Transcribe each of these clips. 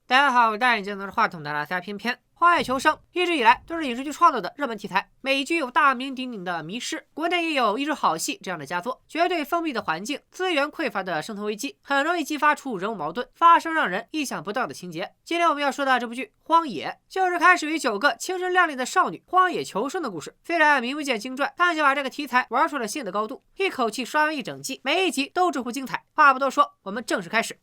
大家好，我戴眼镜拿着话筒的拉塞偏偏。荒野求生一直以来都是影视剧创作的热门题材，美剧有大名鼎鼎的《迷失》，国内也有《一出好戏》这样的佳作。绝对封闭的环境，资源匮乏的生存危机，很容易激发出人物矛盾，发生让人意想不到的情节。今天我们要说的这部剧《荒野》，就是开始于9个青春靓丽的少女荒野求生的故事。虽然名不见经传，但却把这个题材玩出了新的高度，一口气刷完一整季，每一集都直呼精彩。话不多说，我们正式开始。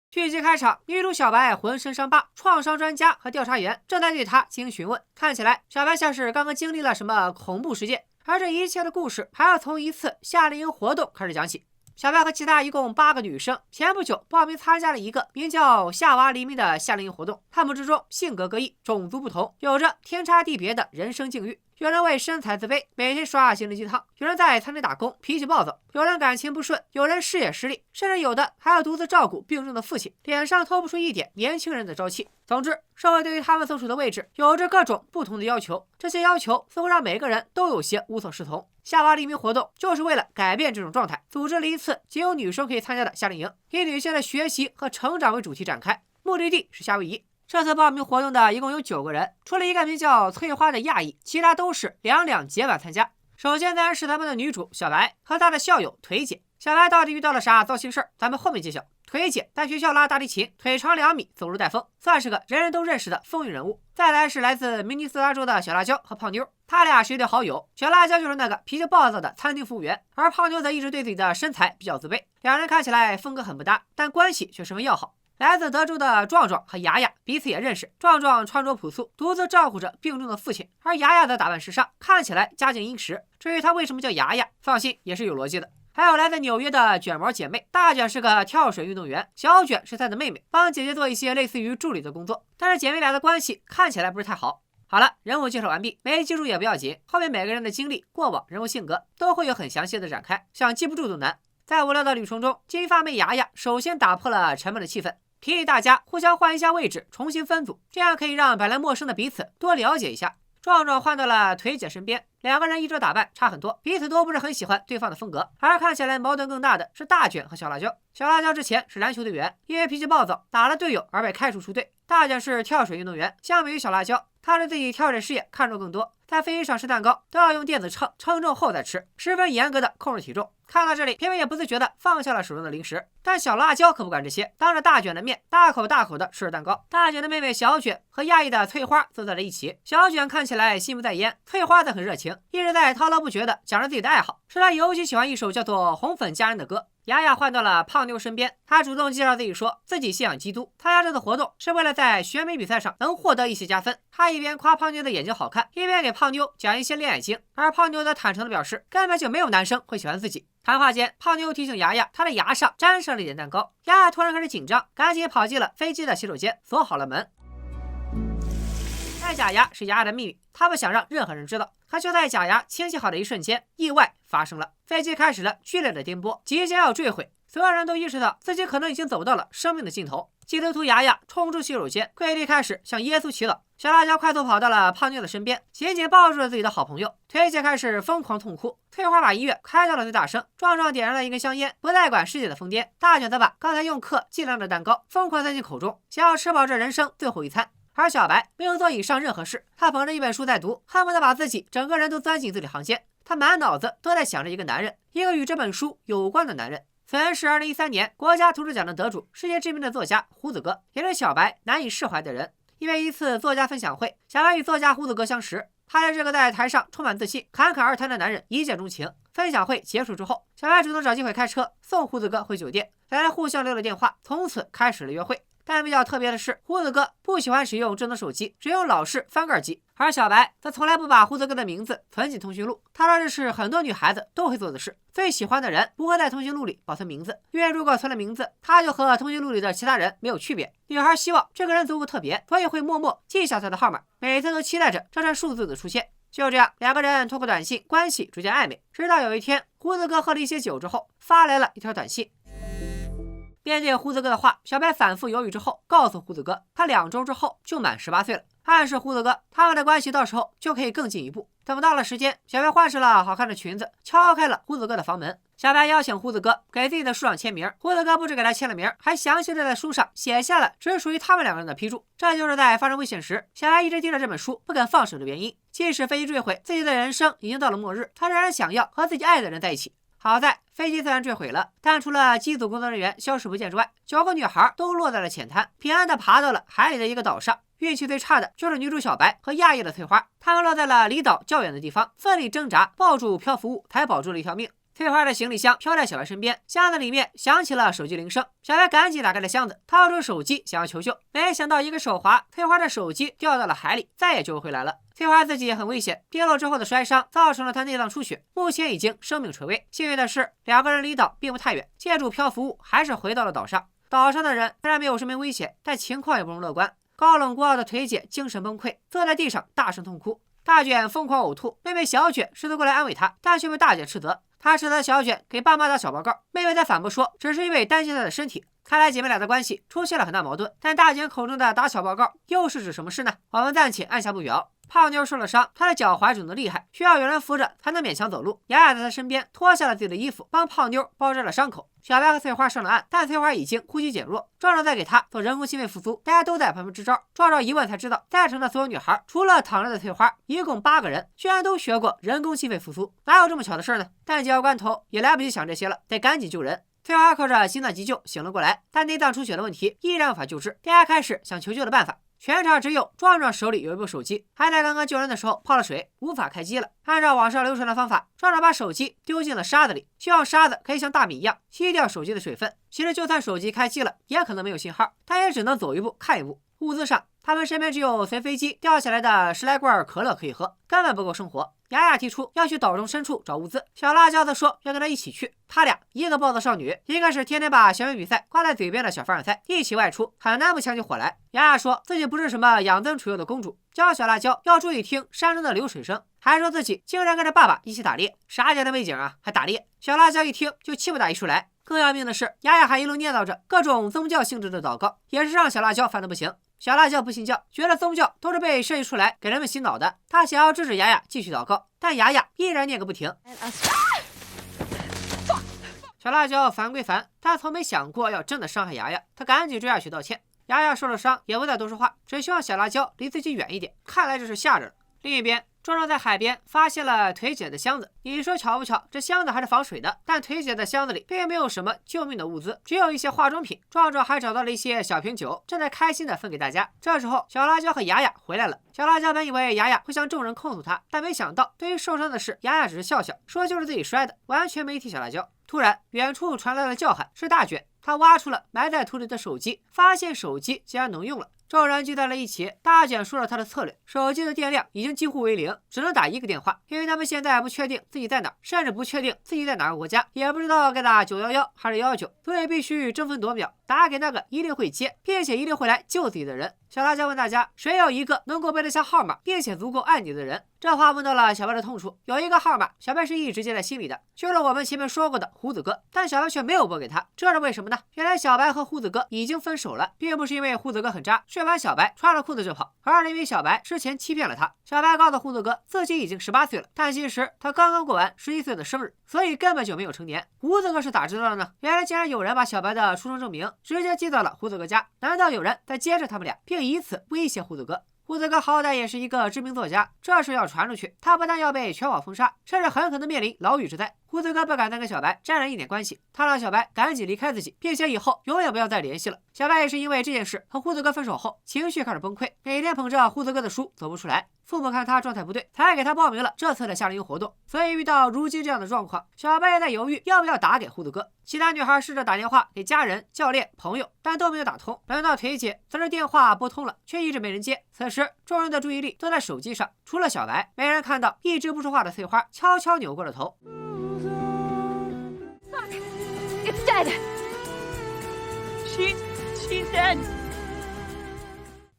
剧集开场，女主小白浑身伤疤，创伤专家和调查员正在对她进行询问。看起来小白像是刚刚经历了什么恐怖事件，而这一切的故事还要从一次夏令营活动开始讲起。小白和其他一共8个女生，前不久报名参加了一个名叫夏娃黎明的夏令营活动。她们之中性格各异，种族不同，有着天差地别的人生境遇。有人为身材自卑，每天刷心灵鸡汤；有人在餐厅打工，脾气暴躁；有人感情不顺；有人事业失利，甚至有的还要独自照顾病重的父亲，脸上透不出一点年轻人的朝气。总之，社会对于他们所处的位置有着各种不同的要求，这些要求似乎让每个人都有些无所适从。夏娃黎明活动就是为了改变这种状态，组织了一次仅有女生可以参加的夏令营，以女性的学习和成长为主题展开，目的地是夏威夷。这次报名活动的一共有9个人，除了一个名叫翠花的亚裔，其他都是2结伴参加。首先当然是咱们的女主小白和她的校友腿姐。小白到底遇到了啥糟心事儿，咱们后面揭晓。腿姐在学校拉大提琴，腿长2米，走路带风，算是个人人都认识的风云人物。再来是来自明尼苏达州的小辣椒和胖妞，他俩是一对好友。小辣椒就是那个脾气暴躁的餐厅服务员，而胖妞则一直对自己的身材比较自卑。两人看起来风格很不搭，但关系却十分要好。来自德州的壮壮和雅雅彼此也认识。壮壮穿着朴素，独自照顾着病重的父亲，而雅雅则打扮时尚，看起来家境殷实。至于她为什么叫雅雅，放心，也是有逻辑的。还有来自纽约的卷毛姐妹，大卷是个跳水运动员，小卷是她的妹妹，帮姐姐做一些类似于助理的工作。但是姐妹俩的关系看起来不是太好。好了，人物介绍完毕，没记住也不要紧，后面每个人的经历、过往、人物性格都会有很详细的展开，想记不住都难。在无聊的旅程中，金发妹雅雅首先打破了沉闷的气氛，提议大家互相换一下位置，重新分组，这样可以让本来陌生的彼此多了解一下。壮壮换到了腿姐身边，两个人衣着打扮差很多，彼此都不是很喜欢对方的风格。而看起来矛盾更大的是大卷和小辣椒。小辣椒之前是篮球队员，因为脾气暴躁打了队友而被开除出队。大卷是跳水运动员，相比于小辣椒，他对自己跳水事业看重更多，在飞机上吃蛋糕都要用电子秤称重后再吃，十分严格的控制体重。看到这里，偏偏也不自觉的放下了手中的零食。但小辣椒可不管这些，当着大卷的面大口大口的吃着蛋糕。大卷的妹妹小卷和亚裔的翠花坐在了一起，小卷看起来心不在焉，翠花则很热情，一直在滔滔不绝的讲着自己的爱好，说她尤其喜欢一首叫做《红粉佳人》的歌。雅雅换到了胖妞身边，她主动介绍自己说自己信仰基督，参加这次活动是为了在选美比赛上能获得一些加分。她一边夸胖妞的眼睛好看，一边给胖妞讲一些恋爱经，而胖妞则坦诚的表示根本就没有男生会喜欢自己。谈话间，胖妞提醒雅雅她的牙上沾上了一点蛋糕，雅雅突然开始紧张，赶紧跑进了飞机的洗手间，锁好了门。戴假牙是雅雅的秘密，她不想让任何人知道。可就在假牙清洗好的一瞬间，意外发生了，飞机开始了剧烈的颠簸，即将要坠毁。所有人都意识到自己可能已经走到了生命的尽头。基督徒雅雅冲出洗手间，跪地开始向耶稣祈祷。小辣椒快速跑到了胖妞的身边，紧紧抱住了自己的好朋友。腿姐开始疯狂痛哭，翠花把音乐开到了最大声，壮壮点燃了一根香烟，不再管世界的疯癫。大卷则把刚才用课尽量的蛋糕疯狂塞进口中，想要吃饱这人生最后一餐。而小白没有做以上任何事，他捧着一本书在读，恨不得把自己整个人都钻进字里行间。他满脑子都在想着一个男人，一个与这本书有关的男人。此人是2013年国家图书奖的得主，世界知名的作家胡子哥，也是小白难以释怀的人。因为一次作家分享会，小白与作家胡子哥相识，他对这个在台上充满自信、侃侃而谈的男人一见钟情。分享会结束之后，小白主动找机会开车送胡子哥回酒店，两人互相留了电话，从此开始了约会。但比较特别的是，胡子哥不喜欢使用智能手机，只用老式翻盖机，而小白则从来不把胡子哥的名字存进通讯录。他说这是很多女孩子都会做的事，最喜欢的人不会在通讯录里保存名字，因为如果存了名字，他就和通讯录里的其他人没有区别。女孩希望这个人足够特别，所以会默默记下他的号码，每次都期待着这串数字的出现。就这样，两个人通过短信关系逐渐暧昧，直到有一天，胡子哥喝了一些酒之后，发来了一条短信。面对胡子哥的话，小白反复犹豫之后，告诉胡子哥，他2周之后就满18岁了，暗示胡子哥他们的关系到时候就可以更进一步。等到了时间，小白换上了好看的裙子，敲开了胡子哥的房门。小白邀请胡子哥给自己的书上签名，胡子哥不止给他签了名，还详细的在书上写下了只属于他们两个人的批注。这就是在发生危险时，小白一直盯着这本书不肯放手的原因。即使飞机坠毁，自己的人生已经到了末日，他仍然想要和自己爱的人在一起。好在飞机虽然坠毁了，但除了机组工作人员消失不见之外，9个女孩都落在了浅滩，平安的爬到了海里的一个岛上。运气最差的就是女主小白和亚裔的翠花，她们落在了离岛较远的地方，奋力挣扎，抱住漂浮物才保住了一条命。翠花的行李箱飘在小白身边，箱子里面响起了手机铃声。小白赶紧打开了箱子，掏出手机想要求救，没想到一个手滑，翠花的手机掉到了海里，再也救不回来了。翠花自己也很危险，跌落之后的摔伤造成了她内脏出血，目前已经生命垂危。幸运的是，2个人离岛并不太远，借助漂浮物还是回到了岛上。岛上的人虽然没有生命危险，但情况也不容乐观。高冷孤傲的腿姐精神崩溃，坐在地上大声痛哭。大卷疯狂呕吐，妹妹小卷试图过来安慰她，但却被大卷斥责。她斥责小卷给爸妈打小报告，妹妹在反驳说只是因为担心她的身体。看来姐妹俩的关系出现了很大矛盾，但大卷口中的打小报告又是指什么事呢？我们暂且按下不表。胖妞受了伤，她的脚踝肿得厉害，需要有人扶着才能勉强走路。雅雅在她身边脱下了自己的衣服，帮胖妞包扎了伤口。小白和翠花上了岸，但翠花已经呼吸减弱。壮壮在给她做人工心肺复苏，大家都在旁边支招。壮壮一问才知道，在场的所有女孩除了躺着的翠花，一共8个人，居然都学过人工心肺复苏，哪有这么巧的事呢？但紧要关头也来不及想这些了，得赶紧救人。翠花靠着心脏急救醒了过来，但内脏出血的问题依然无法救治。大家开始想求救的办法。全场只有壮壮手里有一部手机，还在刚刚救人的时候泡了水，无法开机了。按照网上流传的方法，壮壮把手机丢进了沙子里，希望沙子可以像大米一样吸掉手机的水分。其实就算手机开机了，也可能没有信号，他也只能走一步看一步。物资上，他们身边只有随飞机掉下来的10来罐可乐可以喝，根本不够生活。雅雅提出要去岛中深处找物资，小辣椒则说要跟他一起去。他俩一个暴躁少女，一个是天天把小美比赛挂在嘴边的小凡尔赛，一起外出很难不呛起火来。雅雅说自己不是什么养尊处优的公主，教小辣椒要注意听山中的流水声，还说自己竟然跟着爸爸一起打猎，啥家庭背景啊，还打猎？小辣椒一听就气不打一处来。更要命的是，雅雅还一路念叨着各种宗教性质的祷告，也是让小辣椒烦得不行。小辣椒不信教，觉得宗教都是被设计出来给人们洗脑的。他想要制止雅雅继续祷告，但雅雅依然念个不停。小辣椒烦归烦，他从没想过要真的伤害雅雅。他赶紧追下去道歉。雅雅受了伤也不再多说话，只希望小辣椒离自己远一点。看来这是吓着了。另一边，壮壮在海边发现了腿姐的箱子，你说巧不巧，这箱子还是防水的。但腿姐的箱子里并没有什么救命的物资，只有一些化妆品。壮壮还找到了一些小瓶酒，正在开心的分给大家。这时候，小辣椒和雅雅回来了。小辣椒本以为雅雅会向众人控诉他，但没想到对于受伤的事，雅雅只是笑笑，说就是自己摔的，完全没提小辣椒。突然，远处传来了叫喊，是大卷。他挖出了埋在土里的手机，发现手机竟然能用了。众人聚在了一起，大卷说了他的策略，手机的电量已经几乎为0，只能打1个电话，因为他们现在不确定自己在哪，甚至不确定自己在哪个国家，也不知道该打911还是119，所以必须争分夺秒，打给那个一定会接，并且一定会来救自己的人。小辣椒问大家，谁有一个能够背得下号码，并且足够爱你的人？这话问到了小白的痛处。有一个号码，小白是一直记在心里的，就是我们前面说过的胡子哥，但小白却没有拨给他，这是为什么呢？原来小白和胡子哥已经分手了，并不是因为胡子哥很渣，睡完小白穿了裤子就跑，而是因为小白之前欺骗了他。小白告诉胡子哥自己已经18岁了，但其实他刚刚过完11岁的生日，所以根本就没有成年。胡子哥是咋知道的呢？原来竟然有人把小白的出生证明直接寄到了胡子哥家，难道有人在监视他们俩，并以此威胁胡子哥？胡子哥好歹也是一个知名作家，这事要传出去，他不但要被全网封杀，甚至很可能面临牢狱之灾。胡子哥不敢再跟小白沾上一点关系，他让小白赶紧离开自己，并且以后永远不要再联系了。小白也是因为这件事和胡子哥分手后，情绪开始崩溃，每天捧着胡子哥的书走不出来。父母看他状态不对，才给他报名了这次的夏令营活动。所以遇到如今这样的状况，小白也在犹豫要不要打给胡子哥。其他女孩试着打电话给家人、教练、朋友，但都没有打通。轮到腿姐，则是电话拨通了，却一直没人接。此时，众人的注意力都在手机上，除了小白，没人看到一直不说话的翠花悄悄扭过了头。It's dead. She's dead.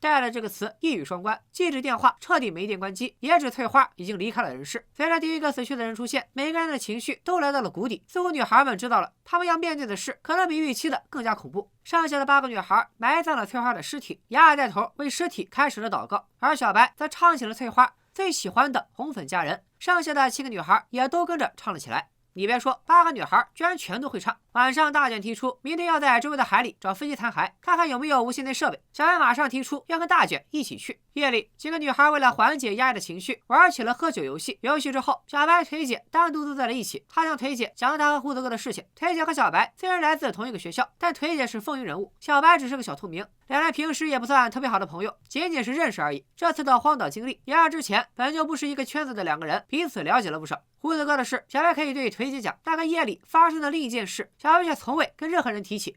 dead 这个词一语双关，既指电话彻底没电关机，也指翠花已经离开了人世。随着第一个死去的人出现，每个人的情绪都来到了谷底。似乎女孩们知道了，她们要面对的事可能比预期的更加恐怖。剩下的8个女孩埋葬了翠花的尸体，雅雅带头为尸体开始了祷告，而小白则唱起了翠花最喜欢的红粉佳人，剩下的7个女孩也都跟着唱了起来。你别说，8个女孩居然全都会唱。晚上，大卷提出明天要在周围的海里找飞机残骸，看看有没有无线电设备。小白马上提出要跟大卷一起去。夜里，几个女孩为了缓解压抑的情绪，玩起了喝酒游戏。游戏之后，小白、腿姐单独坐在了一起。他向腿姐讲了他和胡子哥的事情。腿姐和小白虽然来自同一个学校，但腿姐是风云人物，小白只是个小透明。两人平时也不算特别好的朋友，仅仅是认识而已。这次的荒岛经历，也让之前本就不是一个圈子的2个人彼此了解了不少。胡子哥的事，小白可以对腿姐讲，但跟夜里发生的另一件事，小白却从未跟任何人提起。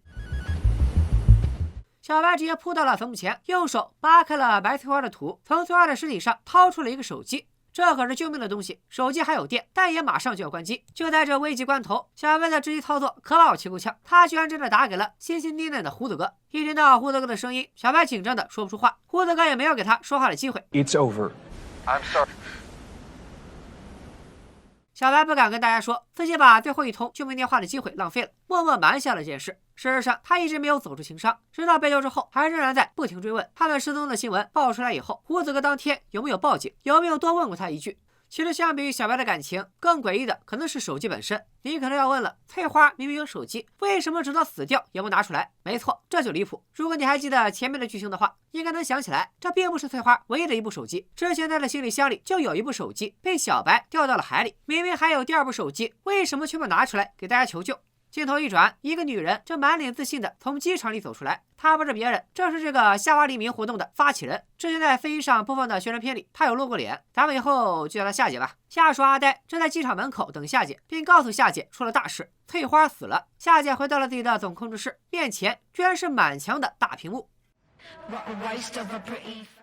小白直接扑到了坟墓前，用手扒开了白翠花的土，从翠花的尸体上掏出了一个手机。这可是救命的东西，手机还有电，但也马上就要关机。就在这危急关头，小白的直击操作可把我气够呛，他居然真的打给了心心念念的胡子哥。一听到胡子哥的声音，小白紧张的说不出话，胡子哥也没有给他说话的机会。It's over. I'm sorry. 小白不敢跟大家说自己把最后一通救命电话的机会浪费了，默默瞒下了这件事。事实上，他一直没有走出情伤，直到被救之后，还仍然在不停追问。他们失踪的新闻爆出来以后，胡子哥当天有没有报警，有没有多问过他一句？其实相比于小白的感情，更诡异的可能是手机本身。你可能要问了，翠花明明有手机，为什么直到死掉也不拿出来？没错，这就离谱。如果你还记得前面的剧情的话，应该能想起来，这并不是翠花唯一的一部手机。之前在的行李箱里就有一部手机被小白掉到了海里，明明还有第2部手机，为什么却不拿出来给大家求救？镜头一转，一个女人正满脸自信的从机场里走出来。她不是别人，正是这个夏娃黎明活动的发起人。之前在飞机上播放的宣传片里，她有露过脸。咱们以后就叫她夏姐吧。下属阿呆正在机场门口等夏姐，并告诉夏姐出了大事，翠花死了。夏姐回到了自己的总控制室，面前居然是满墙的大屏幕。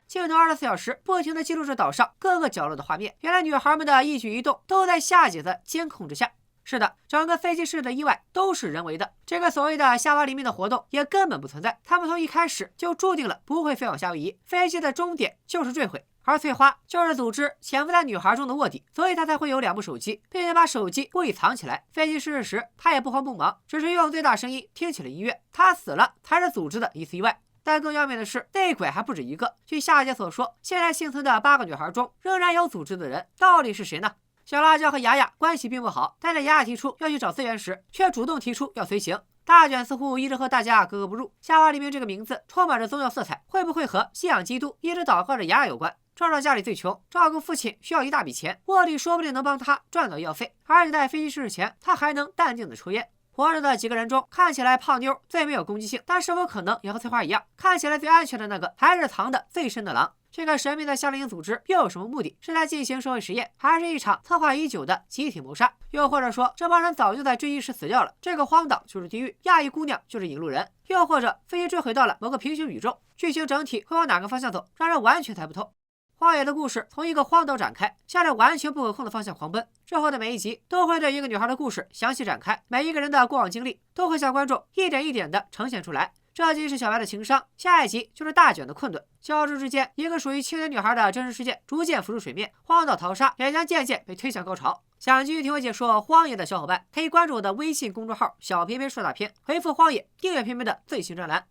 镜头24小时不停地记录着岛上各个角落的画面。原来女孩们的一举一动都在夏姐的监控之下。是的，整个飞机失事的意外都是人为的。这个所谓的夏娃黎明的活动也根本不存在，他们从一开始就注定了不会飞往夏威夷，飞机的终点就是坠毁。而翠花就是组织潜伏在女孩中的卧底，所以她才会有2部手机，并且把手机故意藏起来。飞机失事时，她也不慌不忙，只是用最大声音听起了音乐。她死了才是组织的一次意外。但更要命的是，内鬼还不止一个。据夏姐所说，现在幸存的8个女孩中，仍然有组织的人，到底是谁呢？小辣椒和雅雅关系并不好，但在雅雅提出要去找资源时，却主动提出要随行。大卷似乎一直和大家格格不入。夏娃黎明这个名字充满着宗教色彩，会不会和信仰基督、一直祷告着雅雅有关？壮壮家里最穷，照顾父亲需要一大笔钱，卧底说不定能帮他赚到医药费。而且在飞机失事前，他还能淡定的抽烟。活着的几个人中，看起来胖妞最没有攻击性，但是否可能也和翠花一样，看起来最安全的那个，还是藏得最深的狼？这个神秘的夏令营组织又有什么目的？是在进行社会实验，还是一场策划已久的集体谋杀？又或者说，这帮人早就在坠机时死掉了？这个荒岛就是地狱，亚裔姑娘就是引路人？又或者飞机坠毁到了某个平行宇宙？剧情整体会往哪个方向走，让人完全猜不透。荒野的故事从一个荒岛展开，向着完全不可控的方向狂奔。之后的每一集都会对一个女孩的故事详细展开，每一个人的过往经历都会向观众一点一点地呈现出来。这集是小白的情伤，下一集就是大卷的困顿。交织之间，一个属于青年女孩的真实事件逐渐浮出水面，荒岛淘沙也将渐渐被推向高潮。想继续听我解说荒野的小伙伴，可以关注我的微信公众号“小偏偏说大片”，回复“荒野”订阅偏偏的最新专栏。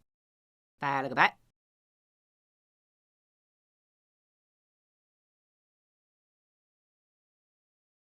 拜了个拜。